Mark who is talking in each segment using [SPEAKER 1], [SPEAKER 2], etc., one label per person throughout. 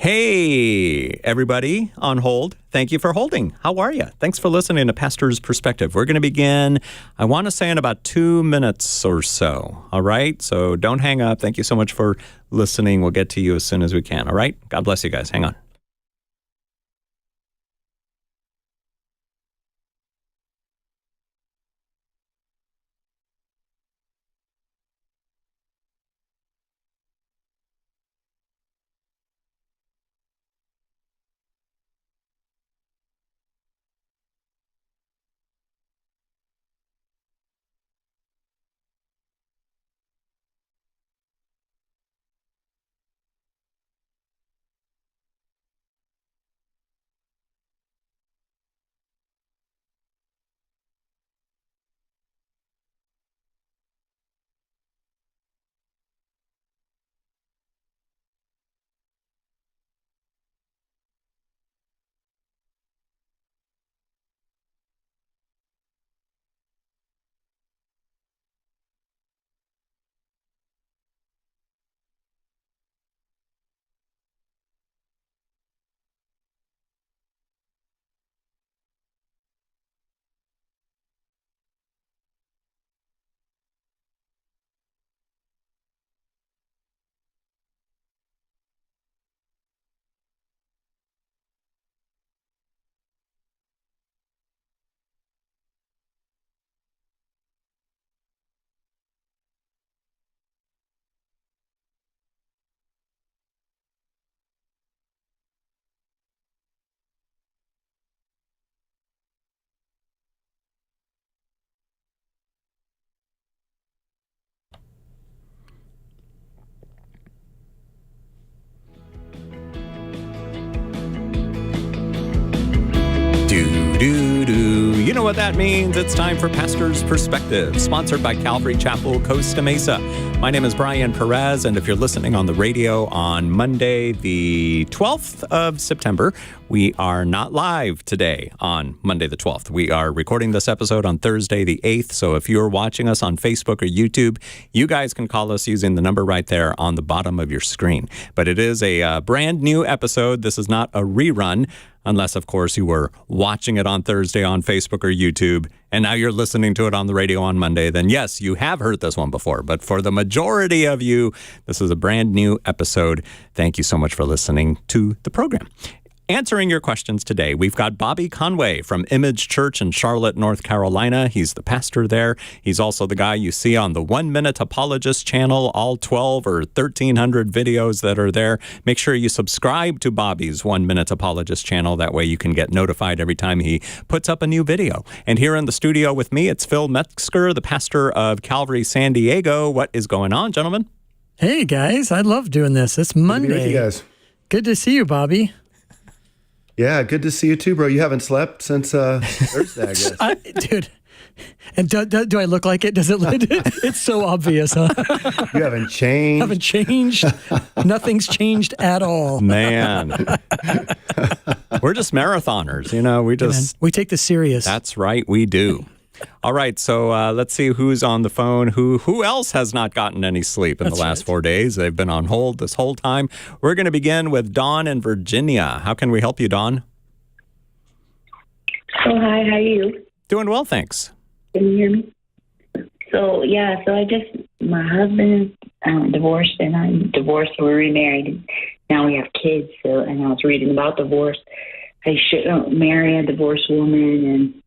[SPEAKER 1] Hey, everybody on hold. Thank you for holding. How are you? Thanks for listening to Pastor's Perspective. We're going to begin, I want to say, in about 2 minutes or so. All right? So don't hang up. Thank you so much for listening. We'll get to you as soon as we can. All right? God bless you guys. Hang on. You know what that means. It's time for Pastor's Perspective, sponsored by Calvary Chapel, Costa Mesa. My name is Brian Perez, and if you're listening on the radio on Monday, the 12th of September, we are not live today on Monday the 12th. We are recording this episode on Thursday the 8th, so if you're watching us on Facebook or YouTube, you guys can call us using the number right there on the bottom of your screen. But it is a brand new episode. This is not a rerun, unless, of course, you were watching it on Thursday on Facebook or YouTube, and now you're listening to it on the radio on Monday, then yes, you have heard this one before. But for the majority of you, this is a brand new episode. Thank you so much for listening to the program. Answering your questions today, we've got Bobby Conway from Image Church in Charlotte, North Carolina. He's the pastor there. He's also the guy you see on the 1 Minute Apologist channel, all 12 or 1,300 videos that are there. Make sure you subscribe to Bobby's 1 Minute Apologist channel. That way you can get notified every time he puts up a new video. And here in the studio with me, it's Phil Metzger, the pastor of Calvary San Diego. What is going on, gentlemen?
[SPEAKER 2] Hey, guys. I love doing this. It's Monday.
[SPEAKER 3] Good to be with you guys.
[SPEAKER 2] Good to see you, Bobby.
[SPEAKER 3] Yeah, good to see you too, bro. You haven't slept since Thursday, I guess.
[SPEAKER 2] Dude, and do I look like it? Does it? It's so obvious, huh?
[SPEAKER 3] You haven't changed.
[SPEAKER 2] Haven't changed. Nothing's changed at all.
[SPEAKER 1] Man. We're just marathoners, you know. We
[SPEAKER 2] take this serious.
[SPEAKER 1] That's right, we do. All right, so let's see who's on the phone. Who else has not gotten any sleep in the last 4 days? They've been on hold this whole time. We're going to begin with Dawn in Virginia. How can we help you, Dawn?
[SPEAKER 4] Oh, hi, how are you?
[SPEAKER 1] Doing well, thanks.
[SPEAKER 4] Can you hear me? So my husband is divorced, and I'm divorced, so we're remarried. And now we have kids, and I was reading about divorce. I shouldn't marry a divorced woman, and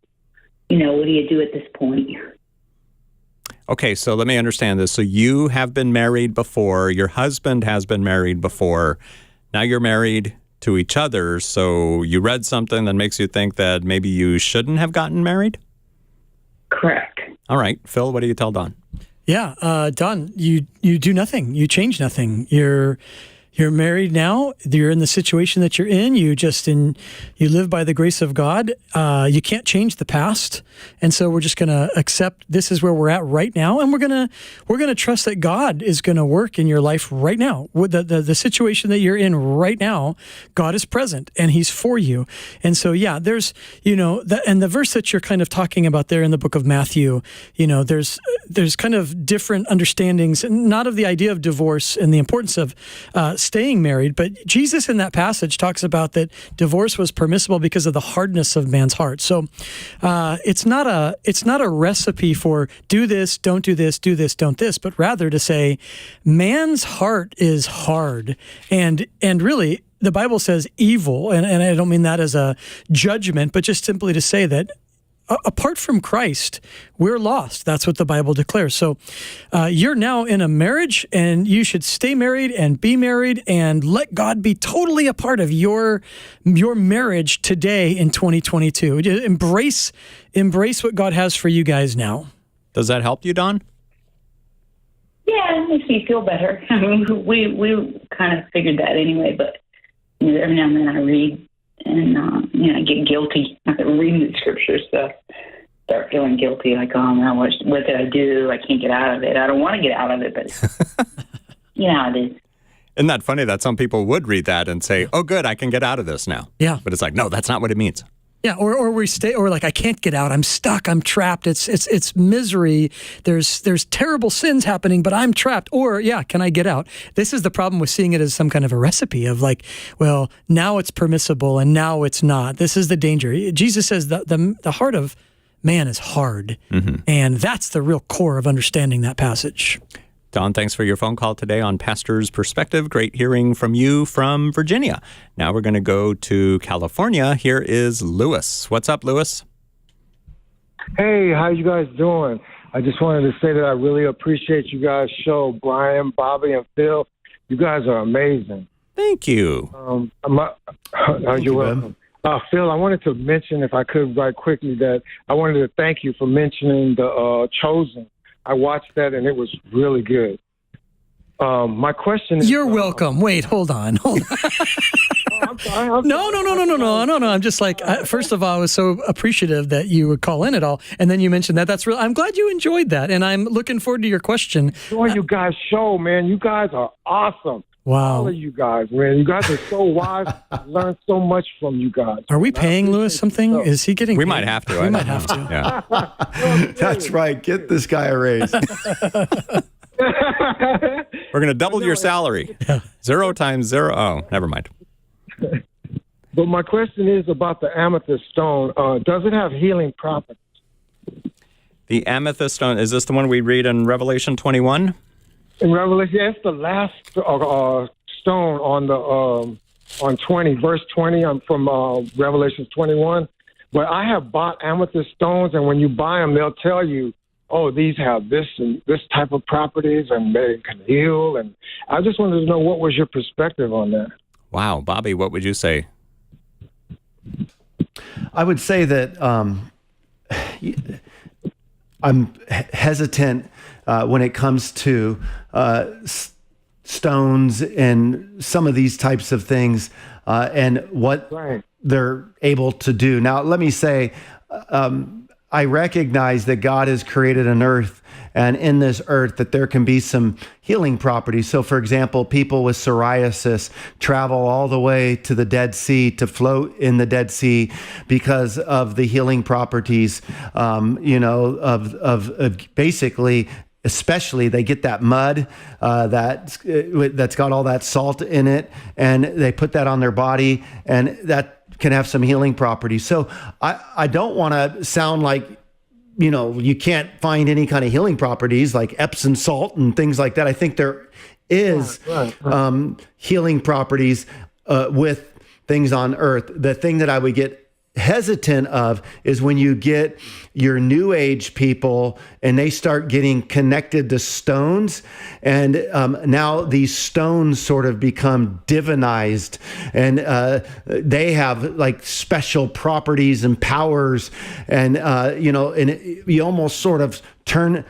[SPEAKER 4] what do you do at this point?
[SPEAKER 1] Okay, so let me understand this. So you have been married before. Your husband has been married before. Now you're married to each other. So you read something that makes you think that maybe you shouldn't have gotten married?
[SPEAKER 4] Correct.
[SPEAKER 1] All right. Phil, what do you tell Don?
[SPEAKER 2] Yeah, Don, you do nothing. You change nothing. You're married now. You're in the situation that you're in. You live by the grace of God. You can't change the past, and so we're just going to accept this is where we're at right now, and we're gonna trust that God is going to work in your life right now. With the situation that you're in right now, God is present and He's for you. And so there's and the verse that you're kind of talking about there in the book of Matthew, there's kind of different understandings, not of the idea of divorce and the importance of staying married, but Jesus in that passage talks about that divorce was permissible because of the hardness of man's heart. So it's not a recipe for do this, don't do this, don't this, but rather to say man's heart is hard, and really the Bible says evil, and I don't mean that as a judgment, but just simply to say that apart from Christ, we're lost. That's what the Bible declares. So you're now in a marriage, and you should stay married and be married and let God be totally a part of your marriage today in 2022. Embrace what God has for you guys now.
[SPEAKER 1] Does that help you, Don?
[SPEAKER 4] Yeah, it makes me feel better. I mean, we kind of figured that anyway, but every now and then I read and, I get guilty reading the scriptures, so start feeling guilty, like, oh, man, what did I do? I can't get out of it. I don't want to get out of it, but you know how it is.
[SPEAKER 1] Isn't that funny that some people would read that and say, oh, good, I can get out of this now?
[SPEAKER 2] Yeah.
[SPEAKER 1] But it's like, no, that's not what it means.
[SPEAKER 2] Yeah, or we stay, or like I can't get out. I'm stuck. I'm trapped. It's misery. There's terrible sins happening, but I'm trapped. Or yeah, can I get out? This is the problem with seeing it as some kind of a recipe of like, well, now it's permissible and now it's not. This is the danger. Jesus says the heart of man is hard, and that's the real core of understanding that passage.
[SPEAKER 1] Don, thanks for your phone call today on Pastor's Perspective. Great hearing from you from Virginia. Now we're going to go to California. Here is Lewis. What's up, Lewis?
[SPEAKER 5] Hey, how you guys doing? I just wanted to say that I really appreciate you guys' show. Brian, Bobby, and Phil, you guys are amazing.
[SPEAKER 1] Thank you.
[SPEAKER 5] You're welcome. Phil, I wanted to mention, if I could right quickly, that I wanted to thank you for mentioning the Chosen. I watched that, and it was really good. My question is...
[SPEAKER 2] You're welcome. Wait, hold on.
[SPEAKER 5] I'm sorry.
[SPEAKER 2] No. I'm just like, first of all, I was so appreciative that you would call in at all. And then you mentioned that. That's real. I'm glad you enjoyed that. And I'm looking forward to your question.
[SPEAKER 5] Enjoying you guys' show, man. You guys are awesome.
[SPEAKER 2] Wow.
[SPEAKER 5] All of you guys, man. You guys are so wise. I learned so much from you guys.
[SPEAKER 2] Are we paying Lewis something? Is he getting
[SPEAKER 1] We
[SPEAKER 2] paid?
[SPEAKER 1] might have to.
[SPEAKER 2] We might have to.
[SPEAKER 1] Yeah.
[SPEAKER 3] That's right. Get this guy a raise.
[SPEAKER 1] We're going to double your salary. 0 times 0. Oh, never mind.
[SPEAKER 5] But my question is about the amethyst stone. Does it have healing properties?
[SPEAKER 1] The amethyst stone, is this the one we read in Revelation 21?
[SPEAKER 5] In Revelation, yeah, it's the last stone on the on 20, verse 20. I'm from Revelation 21. But I have bought amethyst stones, and when you buy them, they'll tell you, oh, these have this and this type of properties, and they can heal. And I just wanted to know, what was your perspective on that?
[SPEAKER 1] Wow. Bobby, what would you say?
[SPEAKER 3] I would say that I'm hesitant when it comes to stones and some of these types of things and what they're able to do. Now, let me say, I recognize that God has created an earth, and in this earth that there can be some healing properties. So, for example, people with psoriasis travel all the way to the Dead Sea to float in the Dead Sea because of the healing properties, of basically, especially they get that mud that's got all that salt in it, and they put that on their body, and that can have some healing properties. So I don't want to sound like, you can't find any kind of healing properties like Epsom salt and things like that. I think there is healing properties with things on earth. The thing that I would get hesitant of is when you get your new age people and they start getting connected to stones, and now these stones sort of become divinized, and they have like special properties and powers, and you almost sort of turn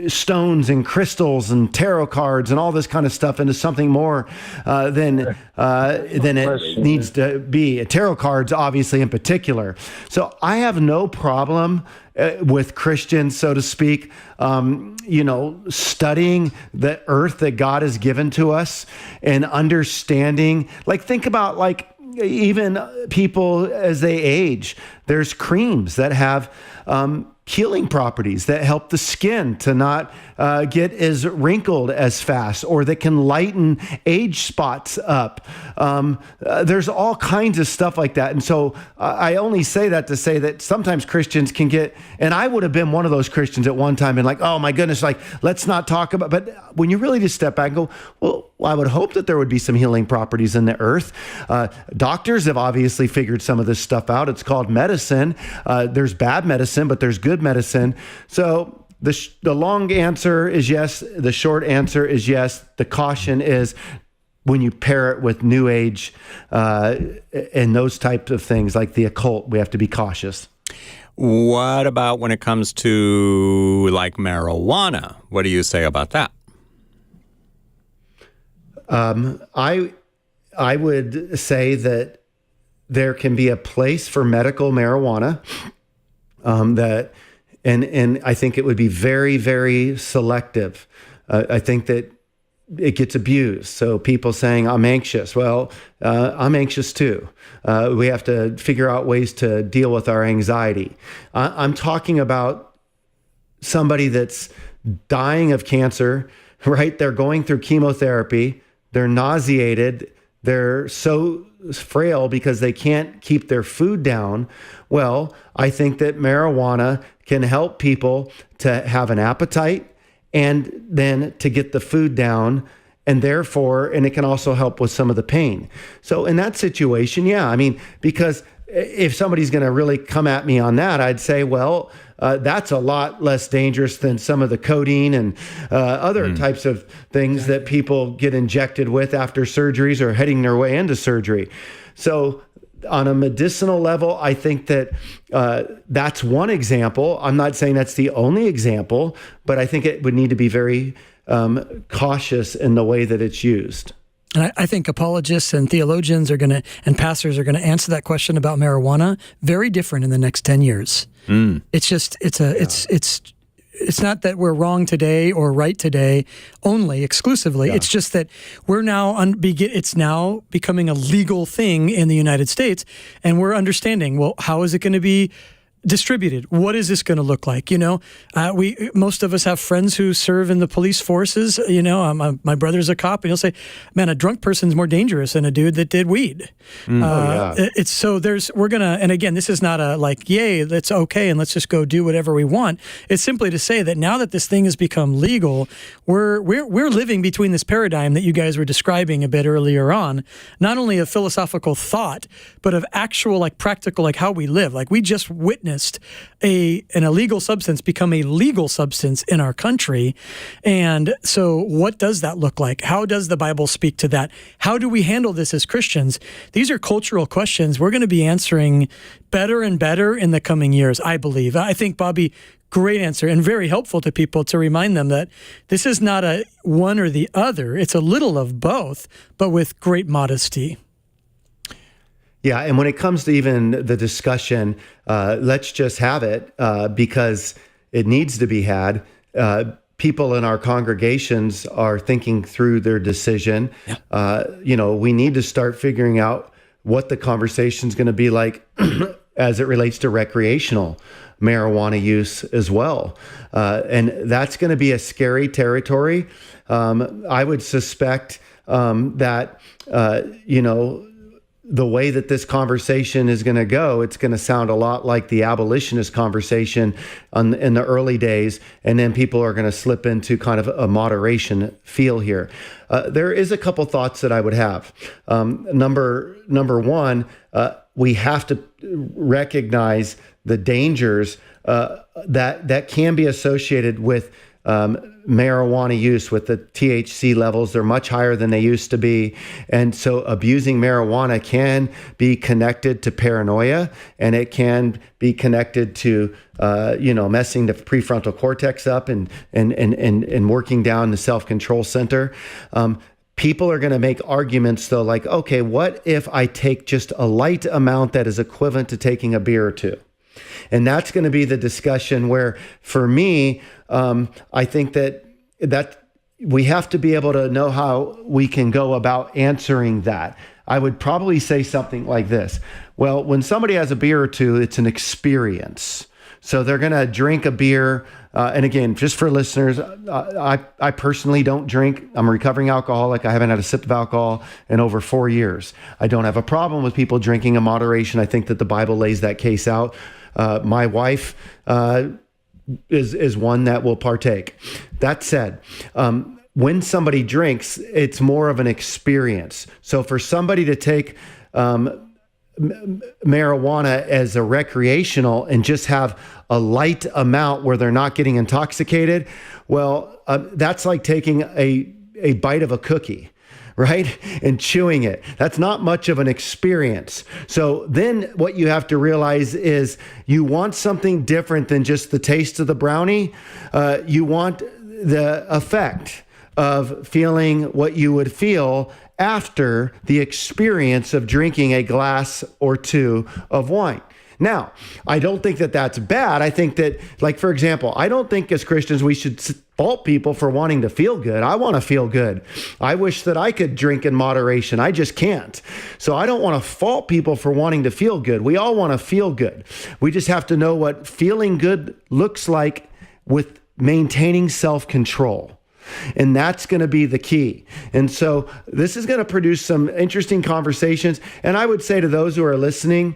[SPEAKER 3] stones and crystals and tarot cards and all this kind of stuff into something more than it needs to be. Tarot cards, obviously, in particular. So I have no problem with Christians, so to speak, studying the earth that God has given to us and understanding. Like, think about even people as they age. There's creams that have healing properties that help the skin to not get as wrinkled as fast, or that can lighten age spots up. There's all kinds of stuff like that. And so I only say that to say that sometimes Christians can get, and I would have been one of those Christians at one time and like, oh my goodness, like, let's not talk about, but when you really just step back and go, well, I would hope that there would be some healing properties in the earth. Doctors have obviously figured some of this stuff out. It's called medicine. There's bad medicine, but there's good medicine. So the long answer is yes. The short answer is yes. The caution is when you pair it with New Age and those types of things like the occult, we have to be cautious.
[SPEAKER 1] What about when it comes to like marijuana? What do you say about that?
[SPEAKER 3] I would say that there can be a place for medical marijuana, and I think it would be very, very selective. I think that it gets abused. So people saying, I'm anxious. Well, I'm anxious too. We have to figure out ways to deal with our anxiety. I'm talking about somebody that's dying of cancer, right? They're going through chemotherapy. They're nauseated. They're so frail because they can't keep their food down. Well, I think that marijuana can help people to have an appetite and then to get the food down, and it can also help with some of the pain. So in that situation, yeah, I mean, because if somebody's going to really come at me on that, I'd say, well, that's a lot less dangerous than some of the codeine and other types of things that people get injected with after surgeries or heading their way into surgery. So on a medicinal level, I think that that's one example. I'm not saying that's the only example, but I think it would need to be very cautious in the way that it's used.
[SPEAKER 2] And I think apologists and theologians and pastors are going to answer that question about marijuana very different in the next 10 years. It's just, it's not that we're wrong today or right today only exclusively. It's just that we're now, it's now becoming a legal thing in the United States, and we're understanding, well, how is it going to be distributed? What is this going to look like? Most of us have friends who serve in the police forces. My brother's a cop, and he'll say, "Man, a drunk person's more dangerous than a dude that did weed." It's so we're gonna, and again, this is not a like, yay, that's okay, and let's just go do whatever we want. It's simply to say that now that this thing has become legal, we're living between this paradigm that you guys were describing a bit earlier on, not only of philosophical thought, but of actual like practical like how we live. Like we just witnessed an illegal substance become a legal substance in our country. And so what does that look like? How does the Bible speak to that? How do we handle this as Christians? These are cultural questions we're going to be answering better and better in the coming years, I believe. I think, Bobby, great answer and very helpful to people to remind them that this is not a one or the other. It's a little of both, but with great modesty.
[SPEAKER 3] Yeah, and when it comes to even the discussion, let's just have it because it needs to be had. People in our congregations are thinking through their decision. We need to start figuring out what the conversation is going to be like as it relates to recreational marijuana use as well. And that's going to be a scary territory. I would suspect that, the way that this conversation is going to go, it's going to sound a lot like the abolitionist conversation in the early days, and then people are going to slip into kind of a moderation feel here. There is a couple thoughts that I would have. Number one, we have to recognize the dangers that can be associated with marijuana use. With the THC levels, they're much higher than they used to be. And so abusing marijuana can be connected to paranoia, and it can be connected to, messing the prefrontal cortex up and working down the self-control center. People are going to make arguments though, like, okay, what if I take just a light amount that is equivalent to taking a beer or two? And that's going to be the discussion where, for me, I think that we have to be able to know how we can go about answering that. I would probably say something like this. Well, when somebody has a beer or two, it's an experience. So they're going to drink a beer. And again, just for listeners, I personally don't drink. I'm a recovering alcoholic. I haven't had a sip of alcohol in over 4 years. I don't have a problem with people drinking in moderation. I think that the Bible lays that case out. My wife is one that will partake. That said, when somebody drinks, it's more of an experience. So for somebody to take marijuana as a recreational and just have a light amount where they're not getting intoxicated, well, that's like taking a bite of a cookie, right? And chewing it. That's not much of an experience. So then what you have to realize is you want something different than just the taste of the brownie. You want the effect of feeling what you would feel after the experience of drinking a glass or two of wine. Now, I don't think that that's bad. I think that, like, for example, I don't think as Christians we should fault people for wanting to feel good. I want to feel good. I wish that I could drink in moderation. I just can't. So I don't want to fault people for wanting to feel good. We all want to feel good. We just have to know what feeling good looks like with maintaining self-control. And that's going to be the key. And so this is going to produce some interesting conversations. And I would say to those who are listening,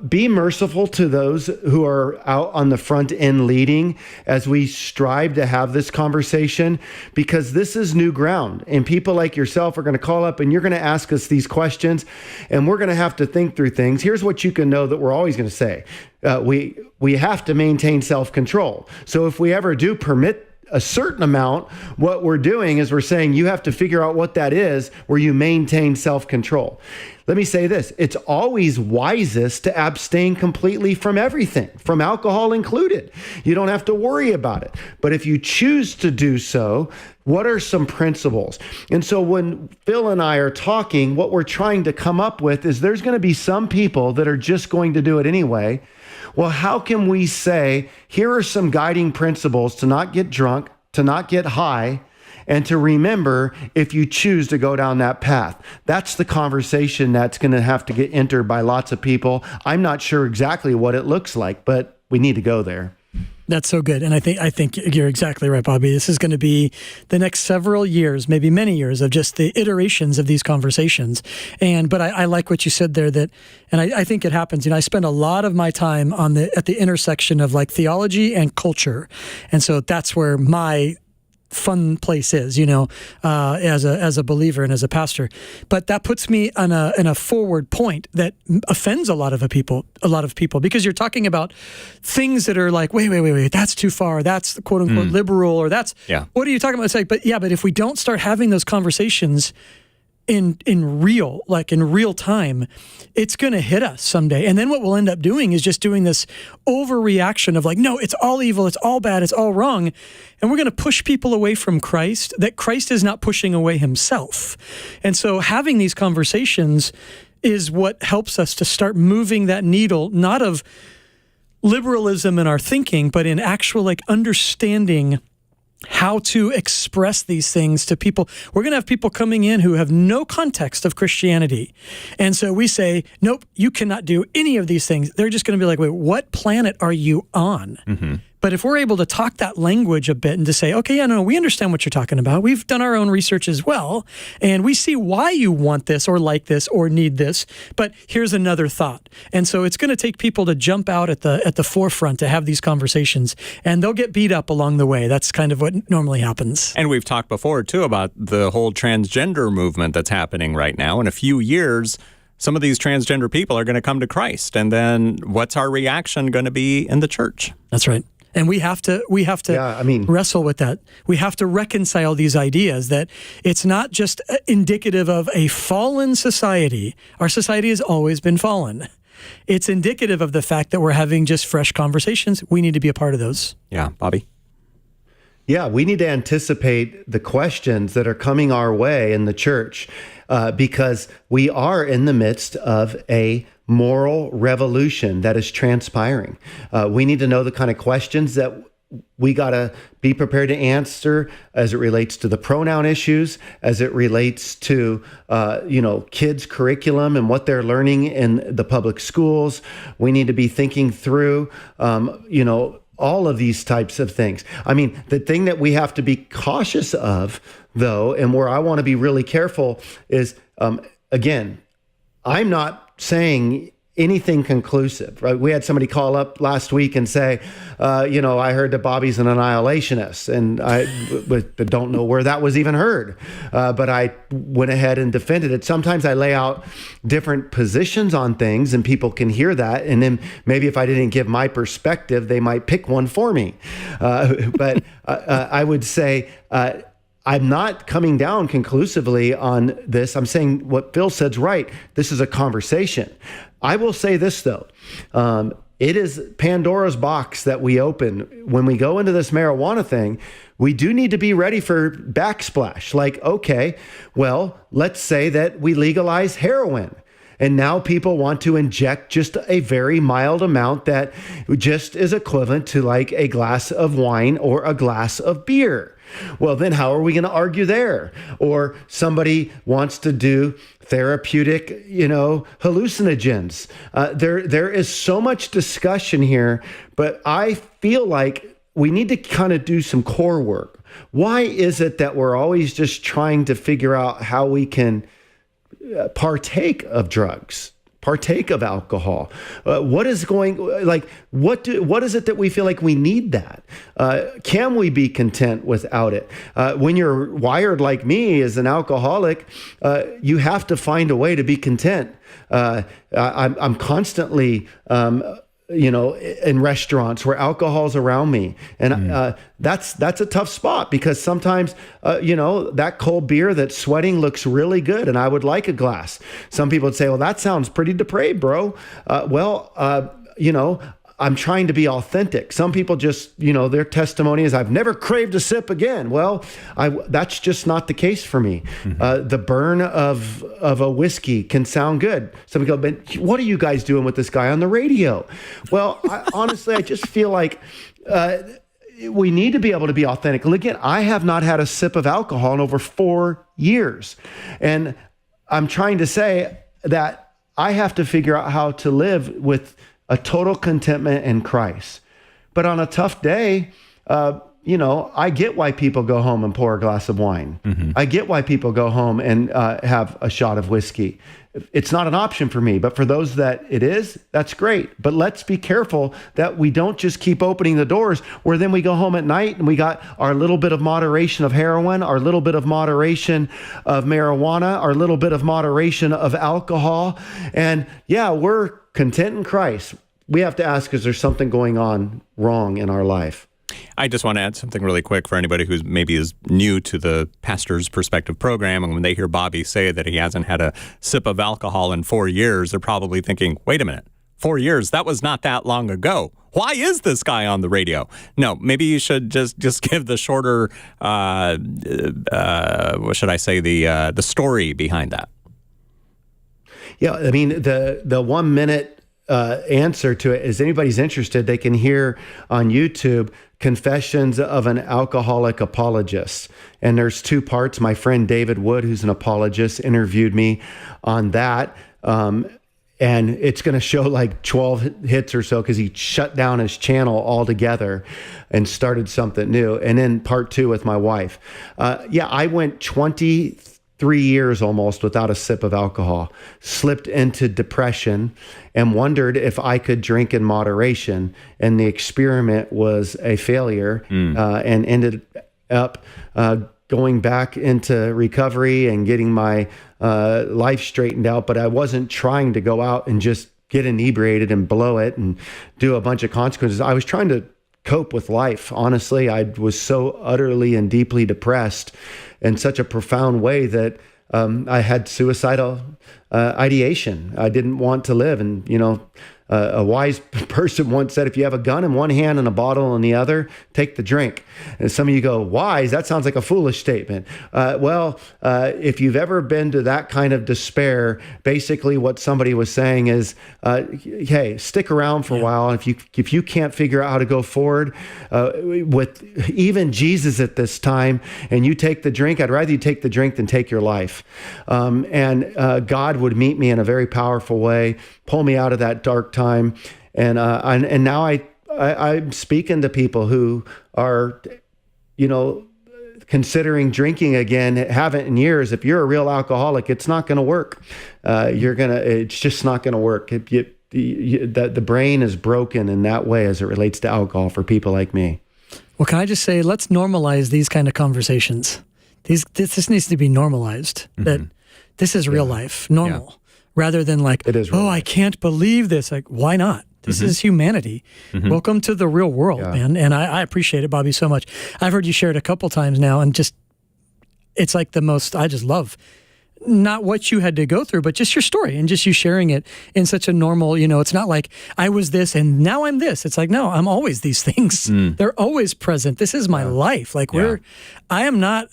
[SPEAKER 3] be merciful to those who are out on the front end leading as we strive to have this conversation, because this is new ground. And people like yourself are going to call up and you're going to ask us these questions, and we're going to have to think through things. Here's what you can know that we're always going to say. We have to maintain self-control. So if we ever do permit a certain amount, what we're doing is we're saying you have to figure out what that is where you maintain self-control. Let me say this. It's always wisest to abstain completely from everything, from alcohol included. You don't have to worry about it. But if you choose to do so, what are some principles? And so when Phil and I are talking, what we're trying to come up with is there's going to be some people that are just going to do it anyway. Well, how can we say, here are some guiding principles to not get drunk, to not get high, and to remember if you choose to go down that path? That's the conversation that's going to have to get entered by lots of people. I'm not sure exactly what it looks like, but we need to go there.
[SPEAKER 2] That's so good. And I think you're exactly right, Bobby. This is going to be the next several years, maybe many years, of just the iterations of these conversations. But I like what you said there, and I think it happens. I spend a lot of my time at the intersection of like theology and culture. And so that's where my fun place is, as a believer and as a pastor. But that puts me in a forward point that offends a lot of people, because you're talking about things that are like, wait, that's too far. That's quote unquote liberal, or that's, what are you talking about? It's like, but if we don't start having those conversations in real time, it's going to hit us someday. And then what we'll end up doing is just doing this overreaction of like, no, it's all evil, it's all bad, it's all wrong. And we're going to push people away from Christ, that Christ is not pushing away himself. And so having these conversations is what helps us to start moving that needle, not of liberalism in our thinking, but in actual like understanding how to express these things to people. We're going to have people coming in who have no context of Christianity. And so we say, nope, you cannot do any of these things. They're just going to be like, wait, what planet are you on? Mm-hmm. But if we're able to talk that language a bit and to say, okay, we understand what you're talking about. We've done our own research as well, and we see why you want this or like this or need this, but here's another thought. And so it's going to take people to jump out at the forefront to have these conversations, and they'll get beat up along the way. That's kind of what normally happens.
[SPEAKER 1] And we've talked before, too, about the whole transgender movement that's happening right now. In a few years, some of these transgender people are going to come to Christ, and then what's our reaction going to be in the church?
[SPEAKER 2] That's right. And we have to wrestle with that. We have to reconcile these ideas that it's not just indicative of a fallen society. Our society has always been fallen. It's indicative of the fact that we're having just fresh conversations. We need to be a part of those.
[SPEAKER 1] Yeah, Bobby?
[SPEAKER 3] Yeah, we need to anticipate the questions that are coming our way in the church because we are in the midst of a moral revolution that is transpiring. We need to know the kind of questions that we got to be prepared to answer as it relates to the pronoun issues, as it relates to, kids' curriculum and what they're learning in the public schools. We need to be thinking through, all of these types of things. I mean, the thing that we have to be cautious of, though, and where I want to be really careful is, again, I'm not saying anything conclusive, right? We had somebody call up last week and say, I heard that Bobby's an annihilationist, and I don't know where that was even heard. But I went ahead and defended it. Sometimes I lay out different positions on things and people can hear that. And then maybe if I didn't give my perspective, they might pick one for me. But I would say, I'm not coming down conclusively on this. I'm saying what Phil said's right. This is a conversation. I will say this, though. It is Pandora's box that we open. When we go into this marijuana thing, we do need to be ready for backsplash. Like, okay, well, let's say that we legalize heroin. And now people want to inject just a very mild amount that just is equivalent to like a glass of wine or a glass of beer. Well, then how are we going to argue there? Or somebody wants to do therapeutic, hallucinogens. There is so much discussion here, but I feel like we need to kind of do some core work. Why is it that we're always just trying to figure out how we can partake of drugs, partake of alcohol? What is it that we feel like we need that? Can we be content without it? When you're wired like me as an alcoholic, you have to find a way to be content. I'm constantly, in restaurants where alcohol's around me. And that's a tough spot because sometimes, that cold beer that's sweating looks really good and I would like a glass. Some people would say, well, that sounds pretty depraved, bro. I'm trying to be authentic. Some people just, their testimony is, I've never craved a sip again. Well, that's just not the case for me. The burn of a whiskey can sound good. Some people go, but what are you guys doing with this guy on the radio? Well, honestly, I just feel like we need to be able to be authentic. And again, I have not had a sip of alcohol in over 4 years. And I'm trying to say that I have to figure out how to live with a total contentment in Christ. But on a tough day, I get why people go home and pour a glass of wine. I get why people go home and have a shot of whiskey. It's not an option for me, but for those that it is, that's great. But let's be careful that we don't just keep opening the doors where then we go home at night and we got our little bit of moderation of heroin, our little bit of moderation of marijuana, our little bit of moderation of alcohol. And yeah, we're content in Christ. We have to ask, is there something going on wrong in our life?
[SPEAKER 1] I just want to add something really quick for anybody who's maybe is new to the Pastor's Perspective program. And when they hear Bobby say that he hasn't had a sip of alcohol in 4 years, they're probably thinking, wait a minute, 4 years, that was not that long ago. Why is this guy on the radio? No, maybe you should just give the shorter, what should I say, the story behind that.
[SPEAKER 3] Yeah, I mean, the 1 minute answer to it is, anybody's interested, they can hear on YouTube Confessions of an Alcoholic Apologist. And there's 2 parts. My friend David Wood, who's an apologist, interviewed me on that. And it's going to show like 12 hits or so because he shut down his channel altogether and started something new. And then part 2 with my wife. I went 23 years almost without a sip of alcohol, slipped into depression and wondered if I could drink in moderation. And the experiment was a failure and ended up going back into recovery and getting my life straightened out. But I wasn't trying to go out and just get inebriated and blow it and do a bunch of consequences. I was trying to cope with life. Honestly, I was so utterly and deeply depressed in such a profound way that I had suicidal ideation. I didn't want to live. And, a wise person once said, if you have a gun in one hand and a bottle in the other, take the drink. And some of you go, wise? That sounds like a foolish statement. If you've ever been to that kind of despair, basically what somebody was saying is, hey, stick around for a while. And if you can't figure out how to go forward with even Jesus at this time, and you take the drink, I'd rather you take the drink than take your life. And God would meet me in a very powerful way, pull me out of that dark time. And now I'm speaking to people who are, considering drinking again, haven't in years. If you're a real alcoholic, it's not going to work. It's just not going to work. The brain is broken in that way as it relates to alcohol for people like me.
[SPEAKER 2] Well, can I just say, let's normalize these kind of conversations. This needs to be normalized, that this is real life, normal. Rather than like, I can't believe this. Like, why not? This is humanity. Welcome to the real world, man. And I appreciate it, Bobby, so much. I've heard you share it a couple times now, and it's like the most, I just love not what you had to go through, but just your story and just you sharing it in such a normal, it's not like I was this and now I'm this. It's like, no, I'm always these things. They're always present. This is my life. Like I am not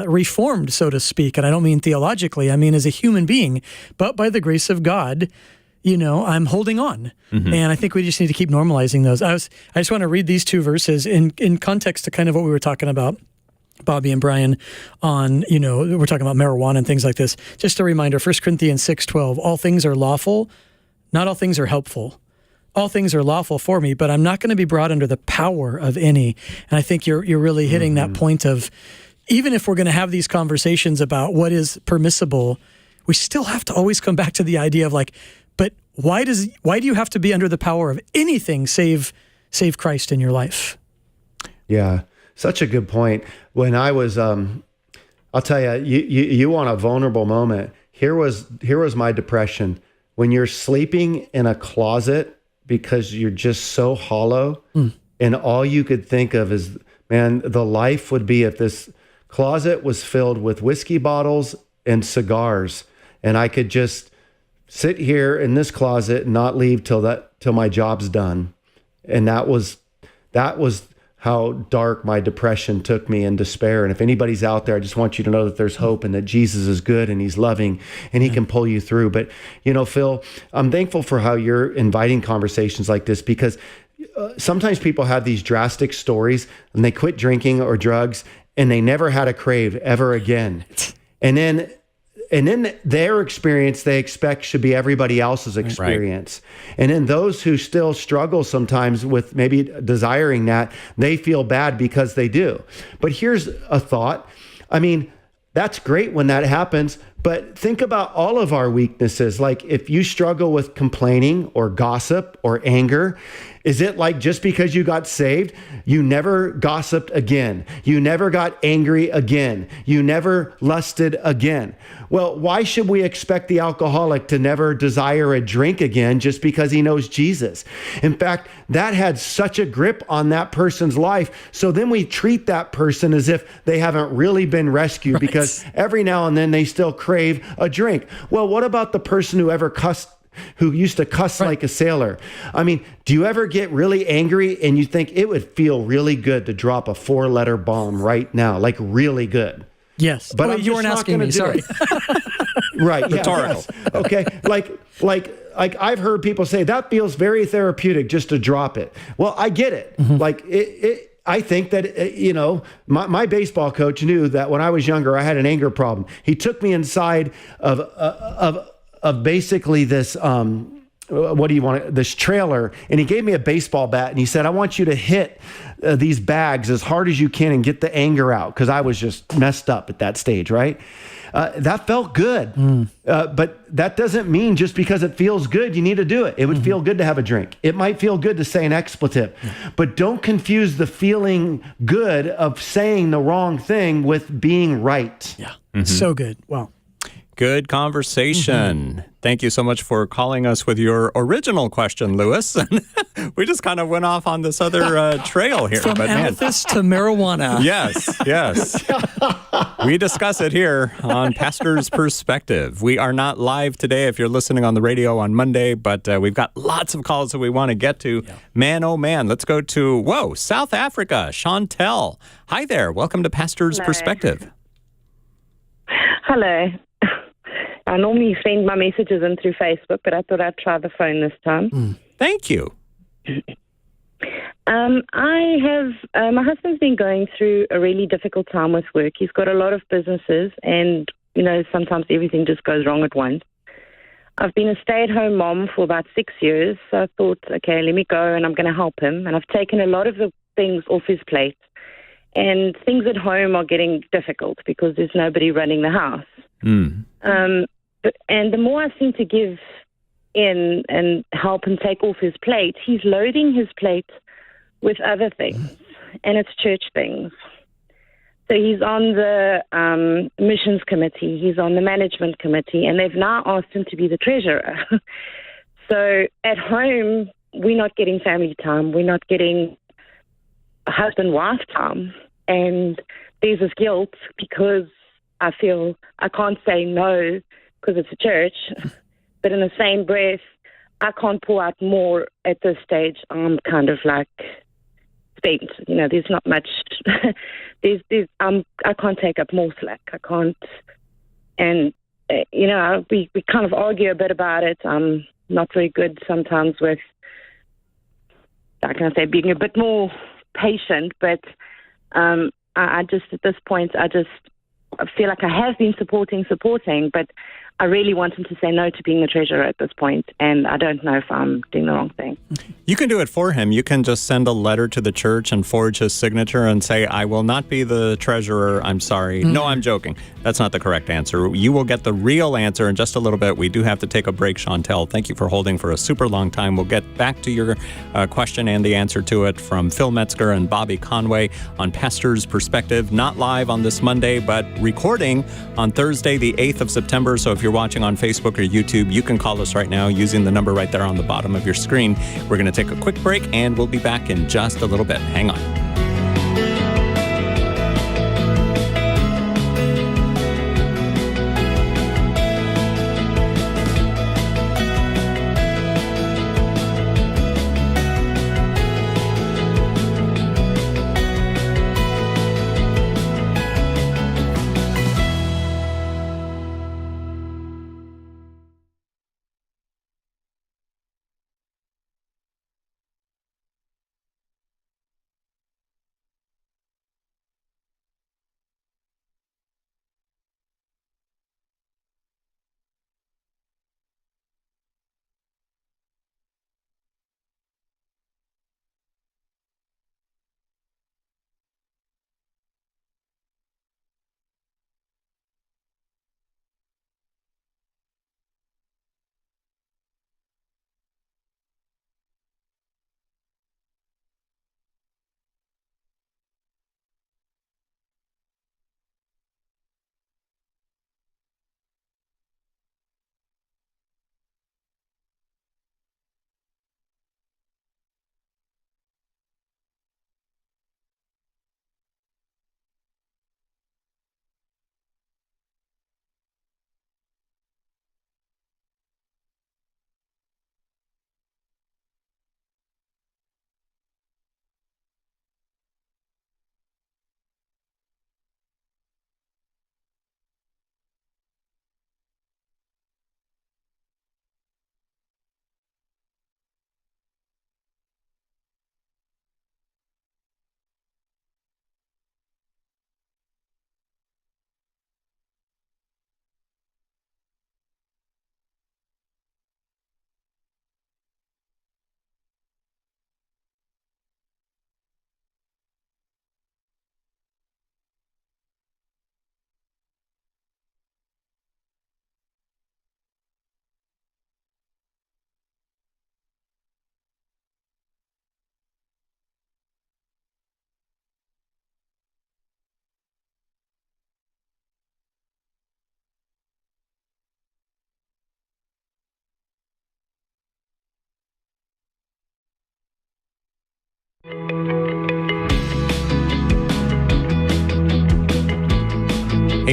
[SPEAKER 2] reformed, so to speak. And I don't mean theologically, I mean as a human being, but by the grace of God, I'm holding on. And I think we just need to keep normalizing those. I just want to read these two verses in context to kind of what we were talking about, Bobby and Brian, on, we're talking about marijuana and things like this. Just a reminder, 1 Corinthians 6:12, all things are lawful, not all things are helpful. All things are lawful for me, but I'm not going to be brought under the power of any. And I think you're really hitting that point of, even if we're going to have these conversations about what is permissible, we still have to always come back to the idea of like, but why do you have to be under the power of anything save Christ in your life? Yeah.
[SPEAKER 3] Such a good point. When I was, I'll tell you want a vulnerable moment. Here was my depression. When you're sleeping in a closet because you're just so hollow, and all you could think of is, man, the life would be if this closet was filled with whiskey bottles and cigars, and I could just sit here in this closet and not leave till my job's done. And that was how dark my depression took me in despair. And if anybody's out there, I just want you to know that there's hope and that Jesus is good and he's loving and he can pull you through. But, Phil, I'm thankful for how you're inviting conversations like this, because sometimes people have these drastic stories and they quit drinking or drugs and they never had a crave ever again. And then their experience, they expect should be everybody else's experience. Right. And then those who still struggle sometimes with maybe desiring that, they feel bad because they do. But here's a thought. I mean, that's great when that happens, but think about all of our weaknesses. Like if you struggle with complaining or gossip or anger, is it like just because you got saved, you never gossiped again? You never got angry again? You never lusted again? Well, why should we expect the alcoholic to never desire a drink again just because he knows Jesus? In fact, that had such a grip on that person's life. So then we treat that person as if they haven't really been rescued, because every now and then they still crave a drink. Well, what about the person who used to cuss like a sailor? I mean, do you ever get really angry and you think it would feel really good to drop a 4-letter bomb right now, like really good?
[SPEAKER 2] Yes.
[SPEAKER 3] But
[SPEAKER 2] you weren't asking me, sorry.
[SPEAKER 3] Right.
[SPEAKER 1] Rhetorical.
[SPEAKER 3] Yeah, okay. Like I've heard people say that feels very therapeutic just to drop it. Well, I get it. Like I think that, my baseball coach knew that when I was younger, I had an anger problem. He took me inside of basically this, this trailer, and he gave me a baseball bat, and he said, I want you to hit these bags as hard as you can and get the anger out, because I was just messed up at that stage, right? That felt good, but that doesn't mean just because it feels good, you need to do it. It would feel good to have a drink. It might feel good to say an expletive, but don't confuse the feeling good of saying the wrong thing with being right.
[SPEAKER 2] Yeah, so good. Wow.
[SPEAKER 1] Good conversation. Thank you so much for calling us with your original question, Lewis. We just kind of went off on this other trail here.
[SPEAKER 2] From amethyst to marijuana.
[SPEAKER 1] Yes. We discuss it here on Pastor's Perspective. We are not live today if you're listening on the radio on Monday, but we've got lots of calls that we want to get to. Yeah. Man, oh man, let's go to, South Africa. Chantel. Hi there. Welcome to Pastor's Perspective.
[SPEAKER 6] Hello. I normally send my messages in through Facebook, but I thought I'd try the phone this time.
[SPEAKER 1] Thank you.
[SPEAKER 6] My husband's been going through a really difficult time with work. He's got a lot of businesses and, sometimes everything just goes wrong at once. I've been a stay-at-home mom for about 6 years, so I thought, okay, let me go and I'm going to help him. And I've taken a lot of the things off his plate. And things at home are getting difficult because there's nobody running the house. And the more I seem to give in and help him take off his plate, he's loading his plate with other things, and it's church things. So he's on the missions committee, he's on the management committee, and they've now asked him to be the treasurer. So at home, we're not getting family time, we're not getting husband-wife time, and there's this guilt because I feel I can't say no because it's a church, but in the same breath, I can't pour out more at this stage. I'm kind of like spent. There's not much. I can't take up more slack. I can't, and we kind of argue a bit about it. I'm not very good sometimes with, how can I say, being a bit more patient, but I just, at this point, I feel like I have been supporting, but I really want him to say no to being the treasurer at this point, and I don't know if I'm doing the wrong thing.
[SPEAKER 1] You can do it for him. You can just send a letter to the church and forge his signature and say, I will not be the treasurer. I'm sorry. No, I'm joking. That's not the correct answer. You will get the real answer in just a little bit. We do have to take a break, Chantel. Thank you for holding for a super long time. We'll get back to your question and the answer to it from Phil Metzger and Bobby Conway on Pastor's Perspective. Not live on this Monday, but recording on Thursday, the 8th of September. So if you're watching on Facebook or YouTube, you can call us right now using the number right there on the bottom of your screen. We're going to take a quick break, and we'll be back in just a little bit. Hang on. Hey,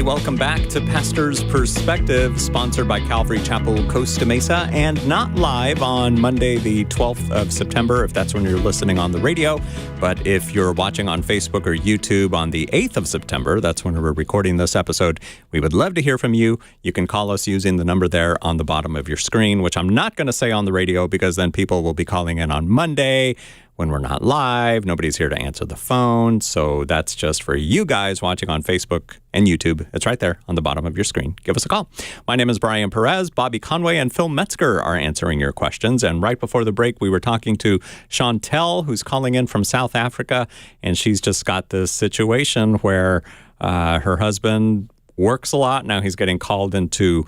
[SPEAKER 1] welcome back to Pastor's Perspective, sponsored by Calvary Chapel, Costa Mesa, and not live on Monday, the 12th of September, if that's when you're listening on the radio. But if you're watching on Facebook or YouTube on the 8th of September, that's when we're recording this episode, we would love to hear from you. You can call us using the number there on the bottom of your screen, which I'm not going to say on the radio because then people will be calling in on Monday when we're not live. Nobody's here to answer the phone. So that's just for you guys watching on Facebook and YouTube. It's right there on the bottom of your screen. Give us a call. My name is Brian Perez. Bobby Conway and Phil Metzger are answering your questions. And right before the break, we were talking to Chantel, who's calling in from South Africa. And she's just got this situation where her husband works a lot. Now he's getting called in to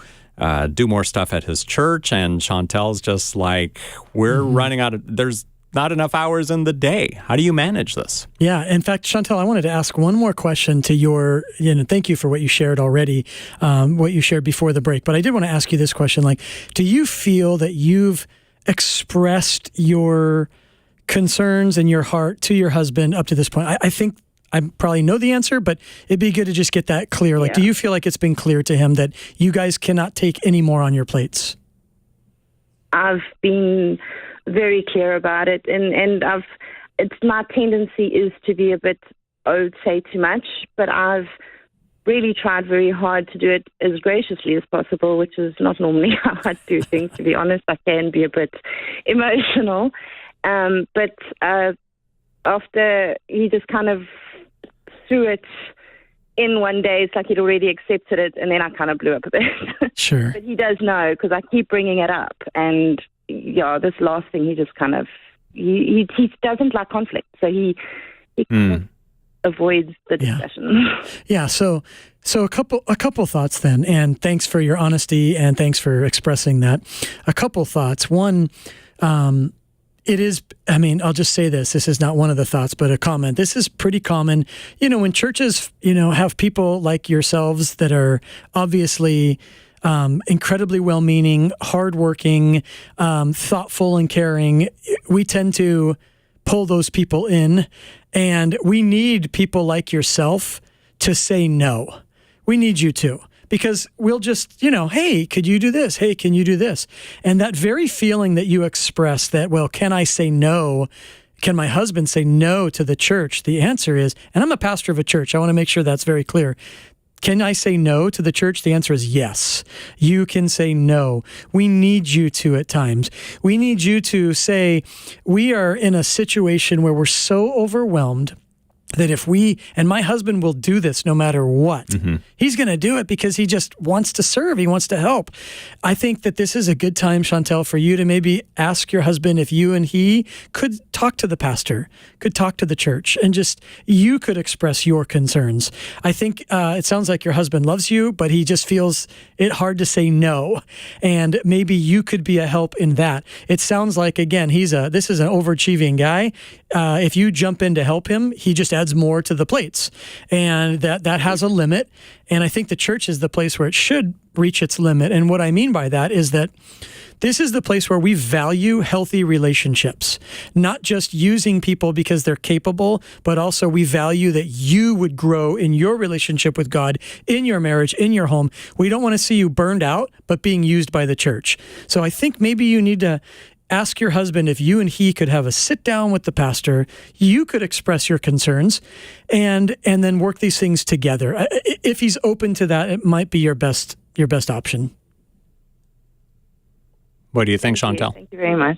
[SPEAKER 1] do more stuff at his church. And Chantel's just like, we're running out of, there's not enough hours in the day. How do you manage this?
[SPEAKER 2] Yeah. In fact, Chantel, I wanted to ask one more question to your, thank you for what you shared already, what you shared before the break. But I did want to ask you this question. Like, do you feel that you've expressed your concerns and your heart to your husband up to this point? I think I probably know the answer, but it'd be good to just get that clear. Like, do you feel like it's been clear to him that you guys cannot take any more on your plates?
[SPEAKER 6] I've been very clear about it, and it's my tendency is to be a bit, I would say, too much, but I've really tried very hard to do it as graciously as possible, which is not normally how I do things, to be honest. I can be a bit emotional, but after he just kind of threw it in one day, it's like he'd already accepted it, and then I kind of blew up a bit.
[SPEAKER 2] Sure.
[SPEAKER 6] But he does know, because I keep bringing it up, and this last thing, he just kind of, he doesn't like conflict, so he kind of avoids the discussion.
[SPEAKER 2] Yeah. So a couple thoughts then, and thanks for your honesty and thanks for expressing that. A couple thoughts. One, it is, I'll just say this is not one of the thoughts, but a comment. This is pretty common, when churches, have people like yourselves that are obviously incredibly well-meaning, hardworking, thoughtful and caring. We tend to pull those people in, and we need people like yourself to say no. We need you to, because we'll just, hey, could you do this? Hey, can you do this? And that very feeling that you express that, well, can I say no? Can my husband say no to the church? The answer is, and I'm a pastor of a church, I want to make sure that's very clear. Can I say no to the church? The answer is yes. You can say no. We need you to at times. We need you to say, we are in a situation where we're so overwhelmed that if we, and my husband will do this no matter what, he's going to do it because he just wants to serve. He wants to help. I think that this is a good time, Chantel, for you to maybe ask your husband if you and he could talk to the pastor, could talk to the church, and just you could express your concerns. I think it sounds like your husband loves you, but he just feels it hard to say no. And maybe you could be a help in that. It sounds like, again, this is an overachieving guy. If you jump in to help him, he just adds more to the plates, and that has a limit. And I think the church is the place where it should reach its limit. And what I mean by that is that this is the place where we value healthy relationships, not just using people because they're capable, but also we value that you would grow in your relationship with God, in your marriage, in your home. We don't want to see you burned out, but being used by the church. So I think maybe you need to ask your husband if you and he could have a sit down with the pastor. You could express your concerns and then work these things together. If he's open to that, it might be your best option.
[SPEAKER 1] What do you think, Chantel?
[SPEAKER 6] Thank you very much.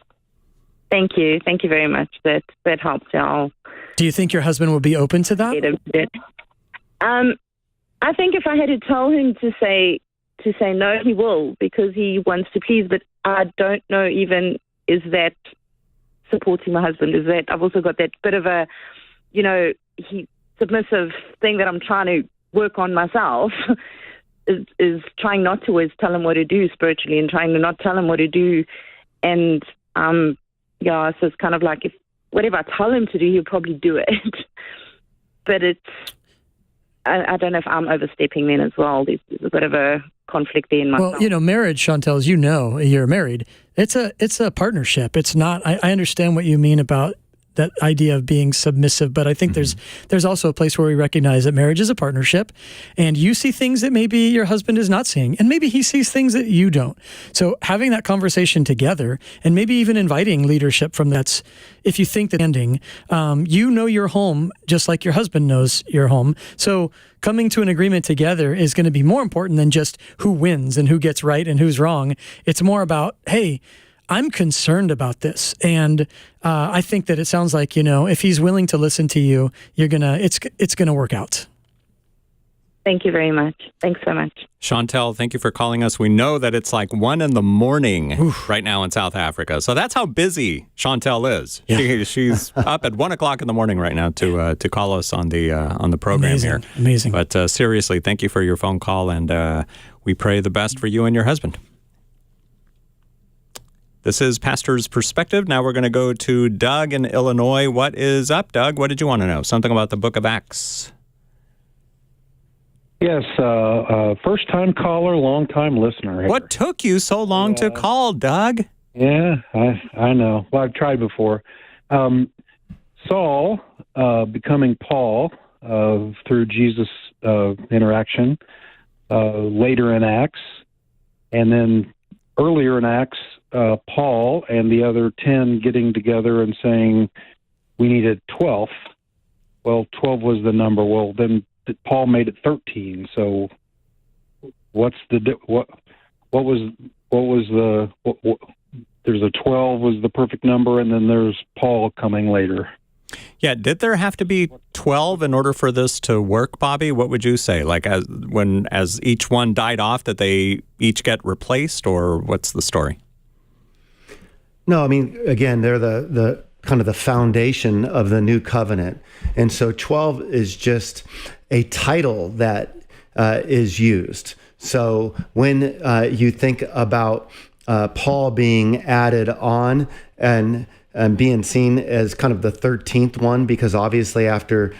[SPEAKER 6] Thank you. Thank you very much. That helps y'all.
[SPEAKER 2] Do you think your husband will be open to that?
[SPEAKER 6] I think if I had to tell him to say no, he will, because he wants to please, but I don't know even, is that supporting my husband? Is that I've also got that bit of a, submissive thing that I'm trying to work on myself, is trying not to always tell him what to do spiritually and trying to not tell him what to do. And, so it's kind of like if whatever I tell him to do, he'll probably do it. But I don't know if I'm overstepping then as well. There's a bit of a conflict there in myself.
[SPEAKER 2] Well, marriage, Chantel, as you know, you're married. It's a partnership. It's not, I understand what you mean about that idea of being submissive. But I think there's also a place where we recognize that marriage is a partnership, and you see things that maybe your husband is not seeing, and maybe he sees things that you don't. So having that conversation together, and maybe even inviting leadership from that's, if you think that ending, you know your home just like your husband knows your home. So coming to an agreement together is going to be more important than just who wins and who gets right and who's wrong. It's more about, hey, I'm concerned about this, and I think that it sounds like, if he's willing to listen to you, it's gonna work out.
[SPEAKER 6] Thank you very much. Thanks so much.
[SPEAKER 1] Chantel, thank you for calling us. We know that it's like 1 a.m. right now in South Africa, so that's how busy Chantel is. Yeah. She's up at 1 o'clock in the morning right now to call us on the program here.
[SPEAKER 2] Amazing.
[SPEAKER 1] But seriously, thank you for your phone call, and we pray the best for you and your husband. This is Pastor's Perspective. Now we're going to go to Doug in Illinois. What is up, Doug? What did you want to know? Something about the book of Acts.
[SPEAKER 7] Yes, first-time caller, long-time listener. Here.
[SPEAKER 1] What took you so long to call, Doug?
[SPEAKER 7] Yeah, I know. Well, I've tried before. Saul becoming Paul through Jesus' interaction, later in Acts, and then earlier in Acts, Paul and the other 10 getting together and saying, we needed 12. Well, 12 was the number. Well, then Paul made it 13. So what's the, what was the, there's a 12 was the perfect number, and then there's Paul coming later.
[SPEAKER 1] Yeah, did there have to be 12 in order for this to work, Bobby? What would you say? Like as each one died off, that they each get replaced, or what's the story?
[SPEAKER 3] No, I mean, again, they're the kind of the foundation of the new covenant. And so 12 is just a title that is used. So when you think about Paul being added on and being seen as kind of the 13th one, because obviously after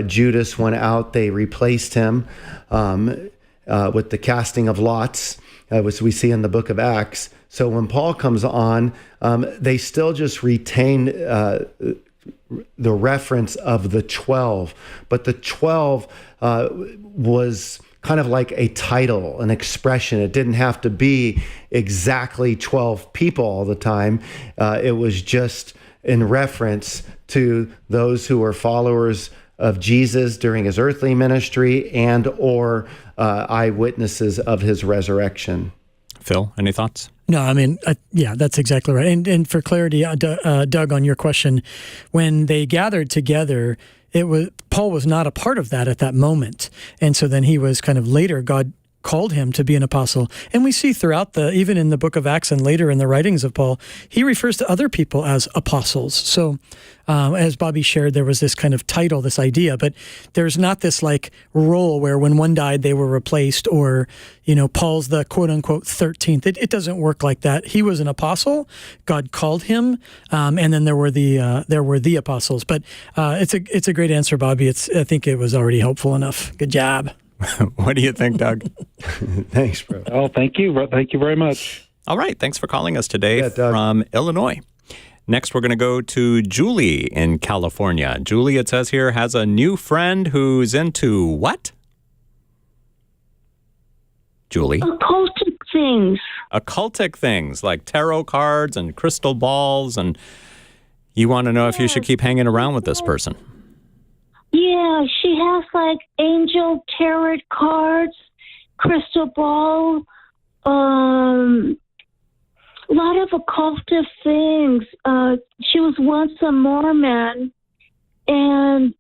[SPEAKER 3] Judas went out, they replaced him with the casting of lots, which we see in the book of Acts. So when Paul comes on, they still just retain the reference of the 12, but the 12 was kind of like a title, an expression. It didn't have to be exactly 12 people all the time. It was just in reference to those who were followers of Jesus during his earthly ministry and or eyewitnesses of his resurrection.
[SPEAKER 1] Phil, any thoughts?
[SPEAKER 2] No, I mean, yeah, that's exactly right. And for clarity, Doug, on your question, when they gathered together, Paul was not a part of that at that moment. And so then he was kind of later, God called him to be an apostle. And we see throughout even in the book of Acts and later in the writings of Paul, he refers to other people as apostles. So as Bobby shared, there was this kind of title, this idea, but there's not this like role where when one died, they were replaced, or, Paul's the quote unquote 13th. It doesn't work like that. He was an apostle. God called him. And then there were the apostles, but it's a great answer, Bobby. I think it was already helpful enough. Good job.
[SPEAKER 1] What do you think, Doug?
[SPEAKER 3] Thanks, bro.
[SPEAKER 7] Oh, thank you. Thank you very much.
[SPEAKER 1] All right. Thanks for calling us today from Illinois. Next, we're going to go to Julie in California. Julie, it says here, has a new friend who's into what? Julie?
[SPEAKER 8] Occultic things.
[SPEAKER 1] Occultic things like tarot cards and crystal balls. And you want to know if you should keep hanging around with this person.
[SPEAKER 8] Yeah, she has like angel tarot cards, crystal ball, a lot of occultic things. She was once a Mormon, and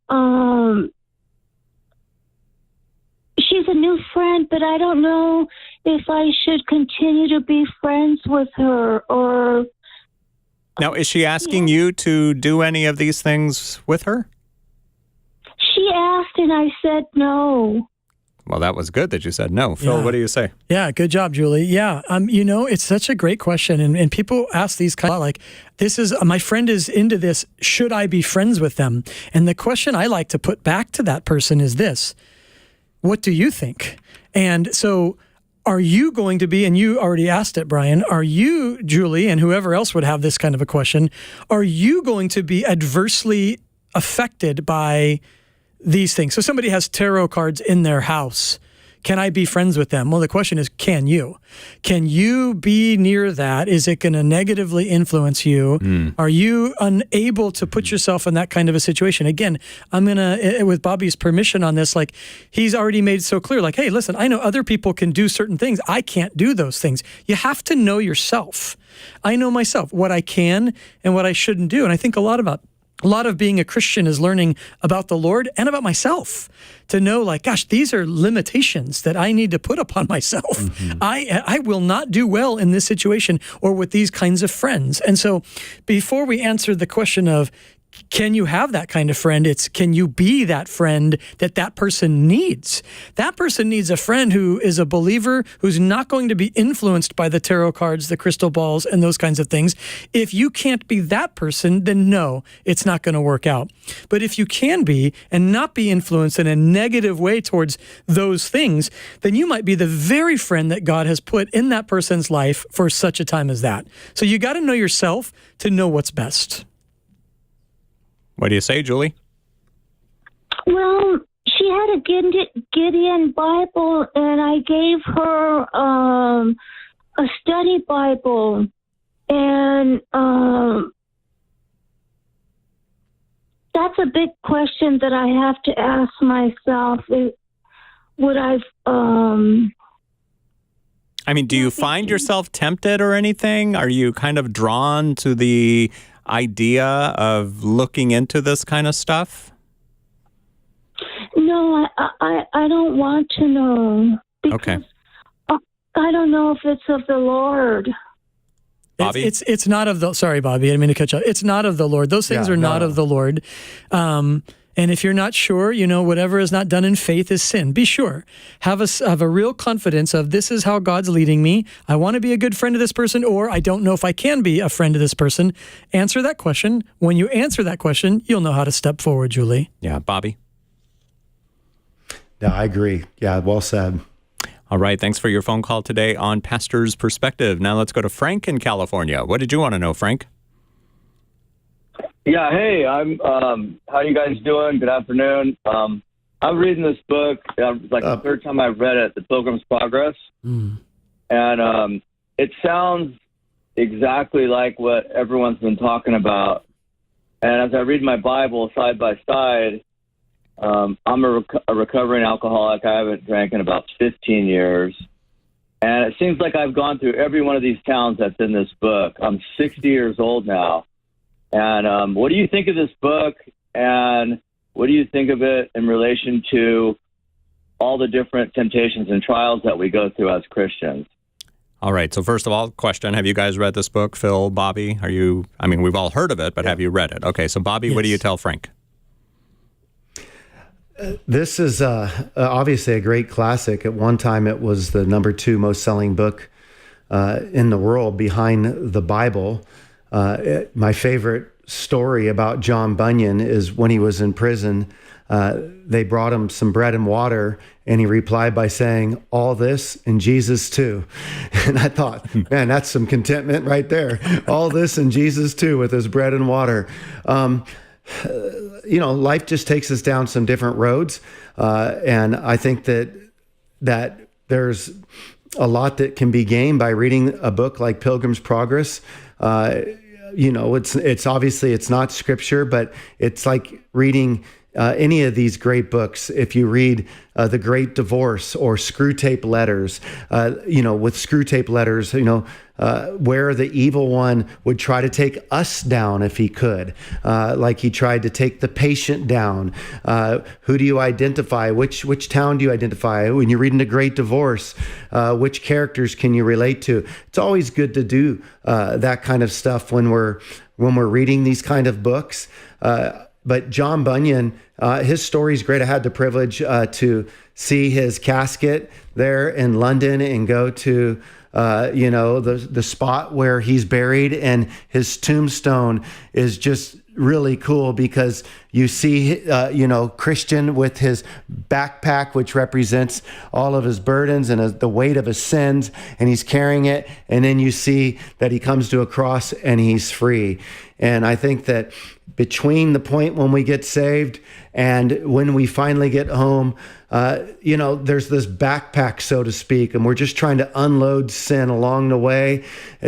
[SPEAKER 8] she's a new friend, but I don't know if I should continue to be friends with her or...
[SPEAKER 1] Now, is she asking you to do any of these things with her?
[SPEAKER 8] She asked, and I said no.
[SPEAKER 1] Well, that was good that you said no. Phil, what do you say?
[SPEAKER 2] Yeah, good job, Julie. Yeah, it's such a great question, and people ask these kind of like, this is, my friend is into this, should I be friends with them? And the question I like to put back to that person is this: what do you think? And so are you going to be, and you already asked it, Brian, are you, Julie, and whoever else would have this kind of a question, are you going to be adversely affected by these things? So somebody has tarot cards in their house. Can I be friends with them? Well, the question is, can you? Can you be near that? Is it going to negatively influence you? Are you unable to put yourself in that kind of a situation? Again, I'm going to, with Bobby's permission on this, like he's already made so clear, like, hey, listen, I know other people can do certain things. I can't do those things. You have to know yourself. I know myself, what I can and what I shouldn't do. And I think a lot of being a Christian is learning about the Lord and about myself, to know, like, gosh, these are limitations that I need to put upon myself. I will not do well in this situation or with these kinds of friends. And so before we answer the question of, can you have that kind of friend? It's, can you be that friend that person needs? That person needs a friend who is a believer, who's not going to be influenced by the tarot cards, the crystal balls, and those kinds of things. If you can't be that person, then no, it's not going to work out. But if you can be and not be influenced in a negative way towards those things, then you might be the very friend that God has put in that person's life for such a time as that. So you got to know yourself to know what's best.
[SPEAKER 1] What do you say, Julie?
[SPEAKER 8] Well, she had a Gideon Bible, and I gave her a study Bible, and that's a big question that I have to ask myself. Would I?
[SPEAKER 1] I mean, do you find yourself tempted or anything? Are you kind of drawn to the idea of looking into this kind of stuff?
[SPEAKER 8] No, I don't want to know.
[SPEAKER 1] Okay.
[SPEAKER 8] I don't know if it's of the Lord.
[SPEAKER 1] Bobby?
[SPEAKER 2] It's not of the, sorry, Bobby, I didn't mean to cut you off. It's not of the Lord. Those things are not of the Lord. And if you're not sure, whatever is not done in faith is sin. Be sure. Have a real confidence of, this is how God's leading me. I want to be a good friend to this person, or I don't know if I can be a friend to this person. Answer that question. When you answer that question, you'll know how to step forward, Julie.
[SPEAKER 1] Yeah, Bobby?
[SPEAKER 3] Yeah, I agree. Yeah, well said.
[SPEAKER 1] All right, thanks for your phone call today on Pastor's Perspective. Now let's go to Frank in California. What did you want to know, Frank?
[SPEAKER 9] Yeah, hey, I'm. How you guys doing? Good afternoon. I'm reading this book. It's like the third time I've read it, The Pilgrim's Progress, and it sounds exactly like what everyone's been talking about. And as I read my Bible side by side, I'm a recovering alcoholic. I haven't drank in about 15 years, and it seems like I've gone through every one of these towns that's in this book. I'm 60 years old now. And what do you think of this book, and what do you think of it in relation to all the different temptations and trials that we go through as Christians?
[SPEAKER 1] All right. So first of all, question, have you guys read this book? Phil, Bobby, we've all heard of it, but have you read it? Okay. So Bobby, What do you tell Frank?
[SPEAKER 3] This is obviously a great classic. At one time, it was the number 2 most selling book in the world, behind the Bible. My favorite story about John Bunyan is when he was in prison, they brought him some bread and water, and he replied by saying, "All this and Jesus too." And I thought, man, that's some contentment right there. All this and Jesus too, with his bread and water. Life just takes us down some different roads. And I think that there's a lot that can be gained by reading a book like Pilgrim's Progress. It's obviously, it's not scripture, but it's like reading any of these great books. If you read The Great Divorce or Screw Tape Letters, with Screw Tape Letters, where the evil one would try to take us down if he could, like he tried to take the patient down. Who do you identify? Which town do you identify? When you're reading The Great Divorce, which characters can you relate to? It's always good to do that kind of stuff when we're reading these kind of books. But John Bunyan, his story is great. I had the privilege to see his casket there in London and go to the spot where he's buried, and his tombstone is just really cool because you see, Christian with his backpack, which represents all of his burdens and the weight of his sins, and he's carrying it. And then you see that he comes to a cross and he's free. And I think that between the point when we get saved and when we finally get home, there's this backpack, so to speak, and we're just trying to unload sin along the way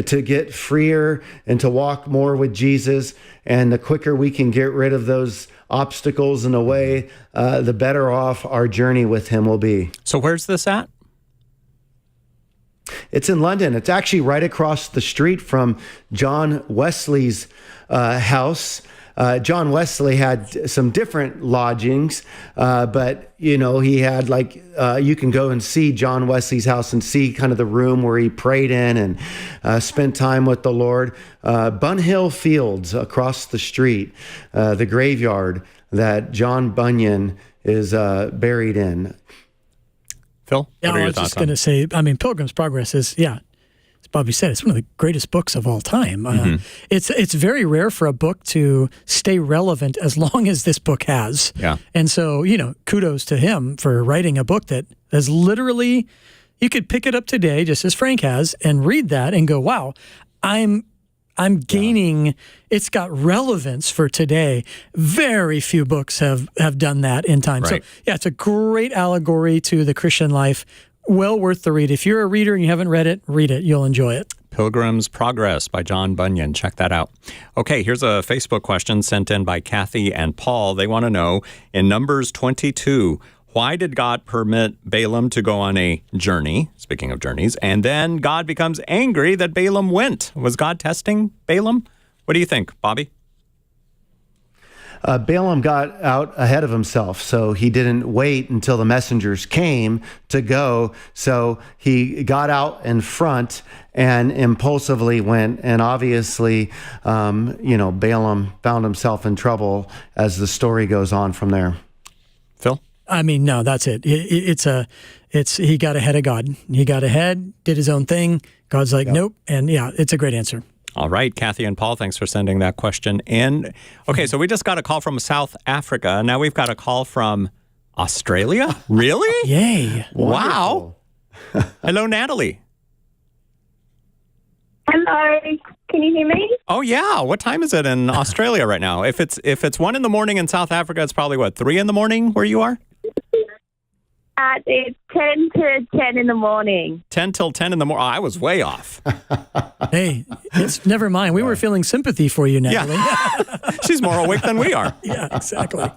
[SPEAKER 3] to get freer and to walk more with Jesus. And the quicker we can get rid of those obstacles in the way, the better off our journey with him will be.
[SPEAKER 1] So where's this at?
[SPEAKER 3] It's in London. It's actually right across the street from John Wesley's house. John Wesley had some different lodgings, but he had you can go and see John Wesley's house and see kind of the room where he prayed in and spent time with the Lord. Bunhill Fields across the street, the graveyard that John Bunyan is buried in.
[SPEAKER 1] Phil,
[SPEAKER 2] yeah,
[SPEAKER 1] what are
[SPEAKER 2] I
[SPEAKER 1] your
[SPEAKER 2] was
[SPEAKER 1] thoughts
[SPEAKER 2] just going to say, Pilgrim's Progress is, as Bobby said, it's one of the greatest books of all time. It's very rare for a book to stay relevant as long as this book has.
[SPEAKER 1] Yeah.
[SPEAKER 2] And so, kudos to him for writing a book that is literally, you could pick it up today, just as Frank has, and read that and go, wow, I'm gaining, it's got relevance for today. Very few books have done that in time.
[SPEAKER 1] Right.
[SPEAKER 2] So, it's a great allegory to the Christian life. Well worth the read. If you're a reader and you haven't read it, read it. You'll enjoy it.
[SPEAKER 1] Pilgrim's Progress by John Bunyan. Check that out. Okay, here's a Facebook question sent in by Kathy and Paul. They want to know, in Numbers 22, why did God permit Balaam to go on a journey, speaking of journeys, and then God becomes angry that Balaam went? Was God testing Balaam? What do you think, Bobby?
[SPEAKER 3] Balaam got out ahead of himself, so he didn't wait until the messengers came to go. So he got out in front and impulsively went. And obviously, Balaam found himself in trouble as the story goes on from there.
[SPEAKER 1] Phil?
[SPEAKER 2] No, that's it. He got ahead of God. He got ahead, did his own thing. God's like, nope. And it's a great answer.
[SPEAKER 1] All right, Kathy and Paul, thanks for sending that question in. Okay, so we just got a call from South Africa. Now we've got a call from Australia? Really?
[SPEAKER 2] Yay.
[SPEAKER 1] Wow. Hello, Natalie.
[SPEAKER 10] Hello. Can you hear me?
[SPEAKER 1] Oh, yeah. What time is it in Australia right now? If it's 1 a.m. in South Africa, it's probably, 3 a.m. where you are?
[SPEAKER 10] It's 10 to 10 in the morning.
[SPEAKER 1] 10 till 10 in the morning. Oh, I was way off.
[SPEAKER 2] Hey, it's never mind. We were feeling sympathy for you, Natalie.
[SPEAKER 1] Yeah. She's more awake than we are.
[SPEAKER 2] Yeah, exactly.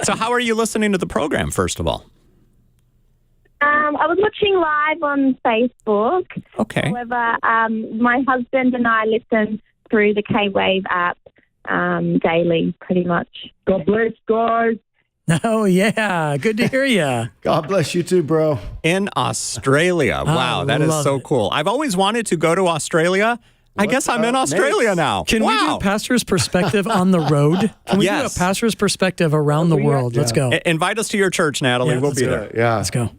[SPEAKER 1] So how are you listening to the program, first of all?
[SPEAKER 10] I was watching live on Facebook.
[SPEAKER 1] Okay.
[SPEAKER 10] However, my husband and I listen through the K-Wave app daily, pretty much.
[SPEAKER 5] God bless, guys.
[SPEAKER 2] Oh, yeah. Good to hear you.
[SPEAKER 3] God bless you too, bro.
[SPEAKER 1] In Australia. Wow, that is so cool. I've always wanted to go to Australia. I guess I'm in Australia now.
[SPEAKER 2] Can we do Pastor's Perspective on the road? Can we do a Pastor's Perspective around the world? Let's go.
[SPEAKER 1] Invite us to your church, Natalie. We'll be there.
[SPEAKER 3] Yeah.
[SPEAKER 2] Let's go.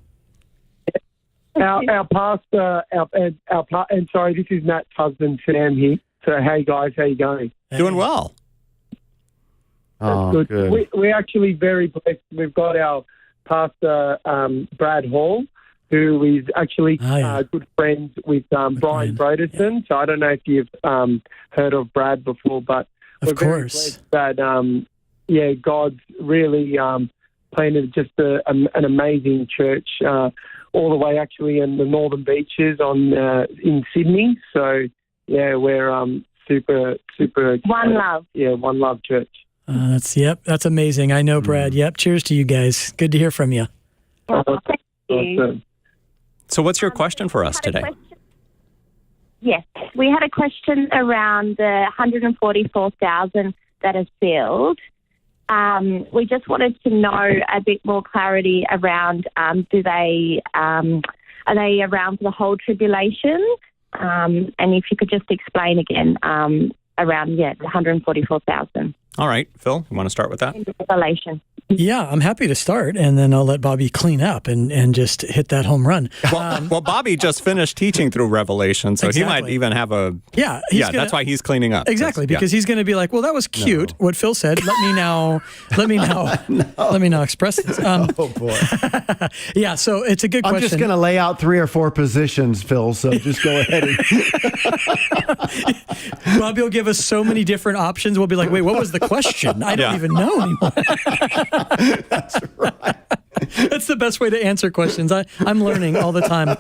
[SPEAKER 5] Our pastor, and sorry, this is Matt's husband, Sam here. So, hey guys, how you going?
[SPEAKER 1] Doing well.
[SPEAKER 3] Oh, good.
[SPEAKER 5] We're actually very blessed. We've got our pastor, Brad Hall, who is actually good friends with Brian Broderson. So I don't know if you've heard of Brad before, but
[SPEAKER 2] of course,
[SPEAKER 5] very blessed that God's really planted just an amazing church all the way actually in the Northern Beaches in Sydney. So we're super
[SPEAKER 10] One Love.
[SPEAKER 5] Yeah, One Love Church.
[SPEAKER 2] That's amazing. I know, Brad. Yep. Cheers to you guys. Good to hear from you.
[SPEAKER 10] Thank you.
[SPEAKER 5] Awesome.
[SPEAKER 1] So what's your question for us today?
[SPEAKER 10] Yes, we had a question around the 144,000 that are sealed. We just wanted to know a bit more clarity around are they around for the whole tribulation? And if you could just explain again around the 144,000.
[SPEAKER 1] All right, Phil, you want to start with that?
[SPEAKER 10] In Revelation.
[SPEAKER 2] Yeah, I'm happy to start, and then I'll let Bobby clean up and just hit that home run.
[SPEAKER 1] Well, Bobby just finished teaching through Revelation, so he might even have a...
[SPEAKER 2] Yeah,
[SPEAKER 1] that's why he's cleaning up.
[SPEAKER 2] Exactly, because he's going to be like, well, that was cute, what Phil said. Let me now express this.
[SPEAKER 3] Oh, boy.
[SPEAKER 2] Yeah, so it's a good question.
[SPEAKER 3] I'm just going to lay out 3 or 4 positions, Phil, so just go ahead.
[SPEAKER 2] Bobby will give us so many different options. We'll be like, wait, what was the question? I don't even know anymore.
[SPEAKER 3] That's right.
[SPEAKER 2] That's the best way to answer questions. I'm learning all the time.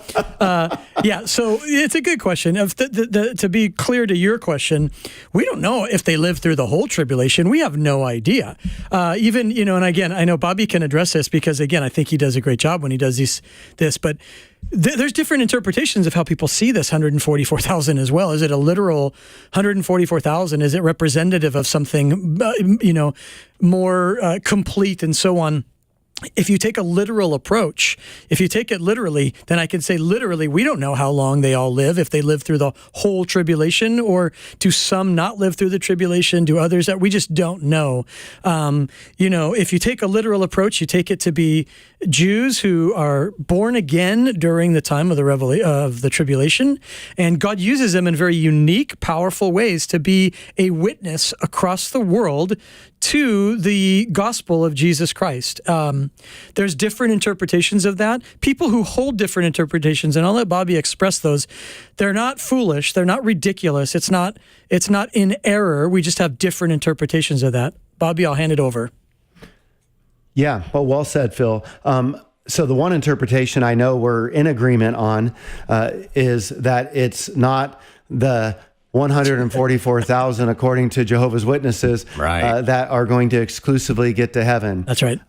[SPEAKER 2] Yeah, so it's a good question. To be clear to your question, we don't know if they live through the whole tribulation. We have no idea. Even, and again, I know Bobby can address this because, again, I think he does a great job when he does this, but there's different interpretations of how people see this 144,000 as well. Is it a literal 144,000? Is it representative of something, more complete and so on? If you take a literal approach, if you take it literally, then I can say literally, we don't know how long they all live, if they live through the whole tribulation, or do some not live through the tribulation, do others that we just don't know. If you take a literal approach, you take it to be Jews who are born again during the time of the tribulation, and God uses them in very unique, powerful ways to be a witness across the world to the gospel of Jesus Christ. There's different interpretations of that. People who hold different interpretations, and I'll let Bobby express those, they're not foolish, they're not ridiculous, it's not in error, we just have different interpretations of that. Bobby, I'll hand it over.
[SPEAKER 3] Yeah, well said, Phil. So the one interpretation I know we're in agreement on is that it's not the 144,000 according to Jehovah's Witnesses that are going to exclusively get to heaven.
[SPEAKER 2] That's right.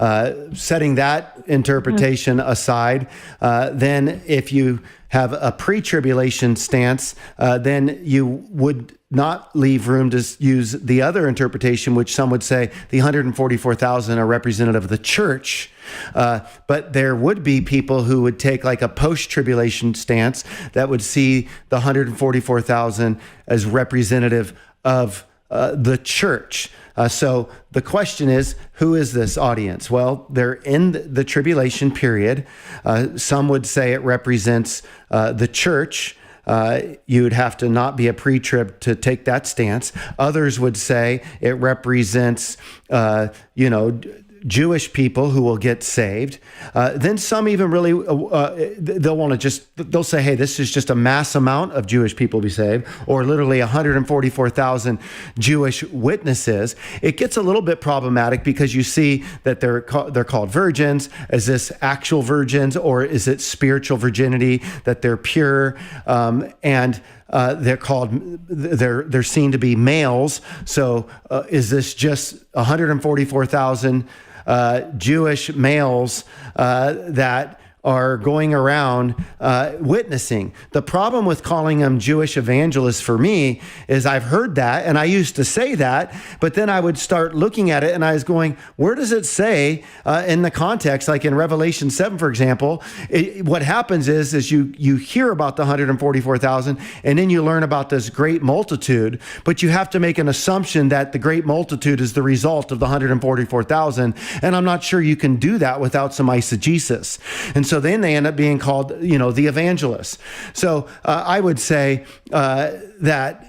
[SPEAKER 3] Setting that interpretation aside, then if you have a pre-tribulation stance, then you would not leave room to use the other interpretation, which some would say the 144,000 are representative of the church. But there would be people who would take like a post-tribulation stance that would see the 144,000 as representative of the church. So the question is, who is this audience? Well, they're in the tribulation period. Some would say it represents the church. You would have to not be a pre-trib to take that stance. Others would say it represents, Jewish people who will get saved. Then some even really, they'll say, hey, this is just a mass amount of Jewish people be saved, or literally 144,000 Jewish witnesses. It gets a little bit problematic because you see that they're called virgins. Is this actual virgins, or is it spiritual virginity, that they're pure? And they're seen to be males. So is this just 144,000 Jewish males that are going around witnessing? The problem with calling them Jewish evangelists for me is I've heard that, and I used to say that, but then I would start looking at it and I was going, where does it say in the context? Like in Revelation 7, for example, what happens is you hear about the 144,000 and then you learn about this great multitude, but you have to make an assumption that the great multitude is the result of the 144,000, and I'm not sure you can do that without some eisegesis. And so then they end up being called, the evangelists. So I would say that.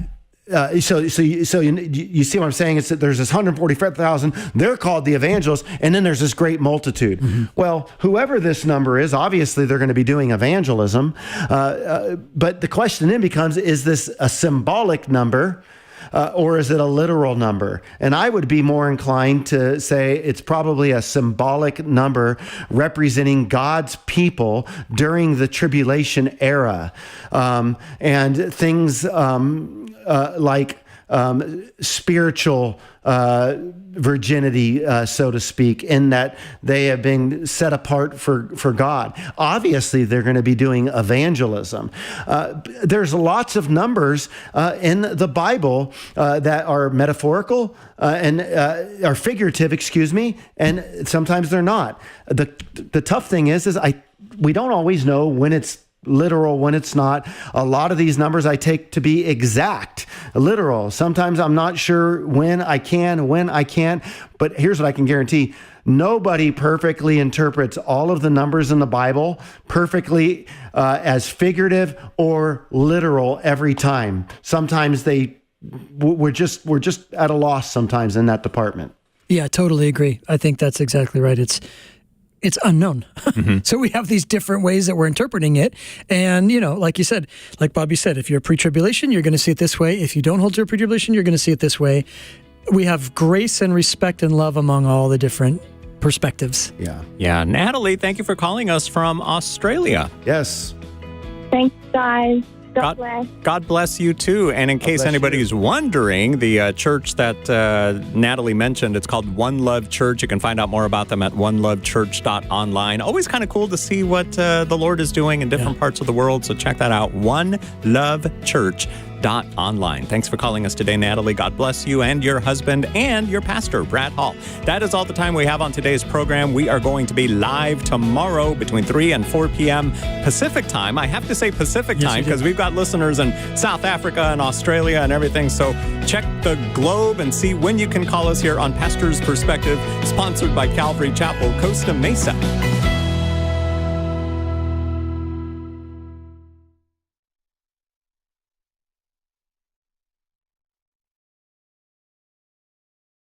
[SPEAKER 3] So you see what I'm saying? It's that there's this 144,000. They're called the evangelists, and then there's this great multitude. Mm-hmm. Well, whoever this number is, obviously they're going to be doing evangelism. But the question then becomes: is this a symbolic number? Or is it a literal number? And I would be more inclined to say it's probably a symbolic number representing God's people during the tribulation era. And things like spiritual virginity, so to speak, in that they have been set apart for God. Obviously, they're going to be doing evangelism. There's lots of numbers in the Bible that are metaphorical and are figurative, and sometimes they're not. The tough thing is we don't always know when it's literal when it's not. A lot of these numbers I take to be exact, literal. Sometimes I'm not sure when I can, when I can't. But here's what I can guarantee. Nobody perfectly interprets all of the numbers in the Bible perfectly as figurative or literal every time. Sometimes we're just at a loss sometimes in that department.
[SPEAKER 2] Yeah, totally agree. I think that's exactly right. It's unknown. So we have these different ways that we're interpreting it. And, like you said, like Bobby said, if you're pre-tribulation, you're going to see it this way. If you don't hold to a pre-tribulation, you're going to see it this way. We have grace and respect and love among all the different perspectives.
[SPEAKER 1] Yeah. Natalie, thank you for calling us from Australia.
[SPEAKER 3] Yes.
[SPEAKER 10] Thanks, guys. God bless.
[SPEAKER 1] God bless you too. And in case anybody's wondering, the church that Natalie mentioned, it's called One Love Church. You can find out more about them at onelovechurch.online. Always kind of cool to see what the Lord is doing in different parts of the world. So check that out, onelovechurch.online. Thanks for calling us today, Natalie. God bless you and your husband and your pastor, Brad Hall. That is all the time we have on today's program. We are going to be live tomorrow between 3 and 4 p.m. Pacific time. I have to say Pacific time because we've got listeners in South Africa and Australia and everything. So check the globe and see when you can call us here on Pastor's Perspective, sponsored by Calvary Chapel, Costa Mesa.